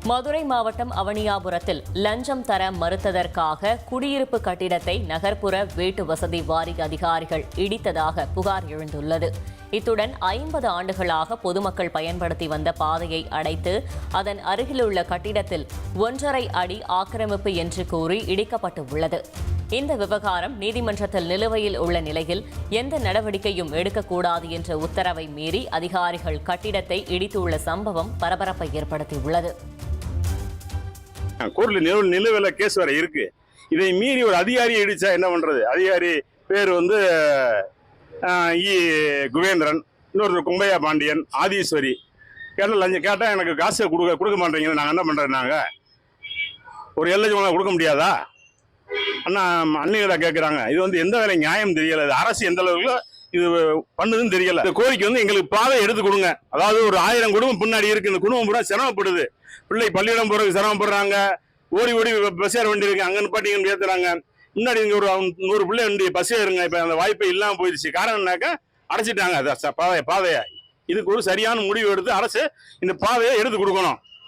மதுரை மாவட்டம் அவனியாபுரத்தில் லஞ்சம் தர மறுத்ததற்காக குடியிருப்பு கட்டிடத்தை நகர்ப்புற வீட்டு வசதி வாரிய அதிகாரிகள் இடித்ததாக புகார் எழுந்துள்ளது. இத்துடன் 50 ஆண்டுகளாக பொதுமக்கள் பயன்படுத்தி வந்த பாதையை அடைத்து அதன் அருகிலுள்ள கட்டிடத்தில் 1.5 அடி ஆக்கிரமிப்பு என்று கூறி இடிக்கப்பட்டு உள்ளது. இந்த விவகாரம் நீதிமன்றத்தில் நிலுவையில் உள்ள நிலையில் எந்த நடவடிக்கையும் எடுக்கக்கூடாது என்ற உத்தரவை மீறி அதிகாரிகள் கட்டிடத்தை இடித்துள்ள சம்பவம் பரபரப்பை ஏற்படுத்தியுள்ளது. கோர்ட்ல நிலுவையில் கேஸ் வர இருக்கு. இதை மீறி ஒரு அதிகாரியை இடிச்சா என்ன பண்றது? அதிகாரி பேர் வந்து குவேந்திரன், இன்னொரு கும்பையா பாண்டியன், ஆதீஸ்வரி. கேட்டா எனக்கு காசை கொடுக்க மாட்டேங்குது. நாங்கள் என்ன பண்றது? நாங்கள் ஒரு LH கொடுக்க முடியாதா? அண்ணா அன்னிகளை கேட்குறாங்க. இது வந்து எந்த வேலை நியாயம் தெரியல. அரசு எந்த அளவுக்கு இது பண்ணுதுன்னு தெரியல. இந்த கோரிக்கை வந்து எங்களுக்கு பாதை எடுத்து கொடுங்க. அதாவது ஒரு 1000 குடும்பம் பின்னாடி இருக்கு. இந்த குடும்பம் பூரா சிரமப்படுது. பிள்ளை பள்ளியிடம் போறதுக்கு சிரமப்படுறாங்க. ஓடி பஸ் ஏற வேண்டி இருக்கு. அங்க நிப்பாட்டிங்கன்னு ஏத்துறாங்க. முன்னாடி இங்க ஒரு 100 பிள்ளை வண்டி பஸ் ஏறுங்க. இப்ப அந்த வாய்ப்பே இல்லாம போயிடுச்சு. காரணம்னாக்க அடைச்சிட்டாங்க பாதையை. இதுக்கு ஒரு சரியான முடிவு எடுத்து அரசு இந்த பாதையை எடுத்து கொடுக்கணும்.